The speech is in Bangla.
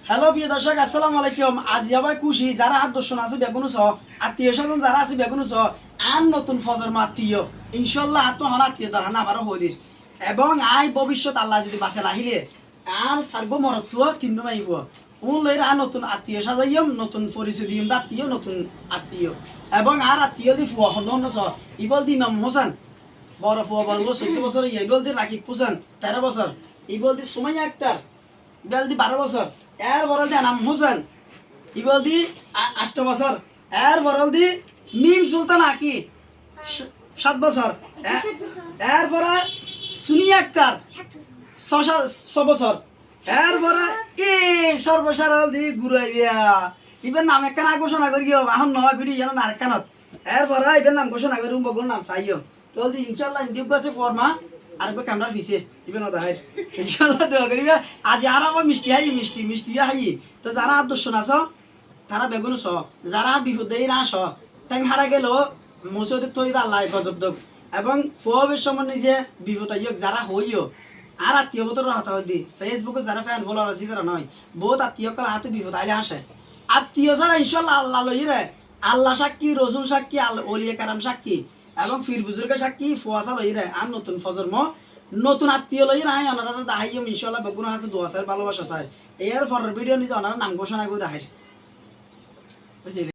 হ্যালো প্রিয় দর্শক, আসসালামু আলাইকুম। আজ যাবাই খুশি যারা হাত দর্শন আছে বেগুন সহ আত্মীয় স্বজন যারা আছে বেগুন সহ আর নতুন ফজর আত্মীয় ইনশাল্লাহ আত্মহন আত্মীয় দ্বারা না আবারও হইদির এবং আই ভবিষ্যৎ আল্লাহ যদি বাসে লাহিলে আর সারগো মরত তিন মাইব উন লইর আর নতুন আত্মীয় সাজাইম নতুন পরিচয় দিম আত্মীয় নতুন আত্মীয় এবং আর আত্মীয় দি ফুয়া হন্য সহ ইবল দি ইমাম হোসেন বড় ফুয়া বড় 14 বছর ইবল দি রাকিব হোসেন 13 বছর ইবল দি সুমাইয়া আক্তার বেল দি 12 বছর এর বরল দি আনাম হোসেন ইবল দি 8 বছর এর বরল দি মিম সুলতান আকি 7 বছর এর পরে সুনিয়া আক্তার 6 বছর এর পরে সর্বসারল দি ঘুরাইয়া ইবেন নাম একখানা ঘোষণা করি গিয়ে এখন নয় ভিডিও যেন আর একখানত এর পরে ইবেন নাম ঘোষণা করি বগুন নাম চাইও তো দি ইনশাল্লাহ দিউ কাছে ফরমা আর একবার ক্যামেরার পিছে ইবেন ওদাই ইনশাল্লাহ দোয়া করিবা আজ আর আমার মিষ্টি হাই মিষ্টি হাই তো যারা আদর্শ নাচ তারা বেগুন স যারা বিপদে না স ট্যাং হারা গেল মুসদের তৈরি আল্লাহ গজব দক এবং ফোবের সময় নিজে বিপদ আইয়ক যারা হইও আর আত্মীয় বতর হাতা দি ফেসবুকে যারা ফ্যান ফলোয়ার আছে তারা নয় বহুত আত্মীয় কাল হাতে বিপদ আইলে আসে আত্মীয় ছাড়া ইনশাল্লাহ আল্লাহ লই রে আল্লাহ সাক্ষী রসুল সাক্ষী ওলিয়া কারাম সাক্ষী এবং ফির বুজুর্গের সাক্ষী ফুয়াশা লই রে আর নতুন ফজর্ম নতুন আত্মীয় লই রাই অনারা দাহাইম ইনশাল্লাহ বেগুন আছে দোয়া চাই ভালোবাসা চাই এর পরের ভিডিও নিতে অনারা নাম ঘোষণা করে দেখাই বুঝলি।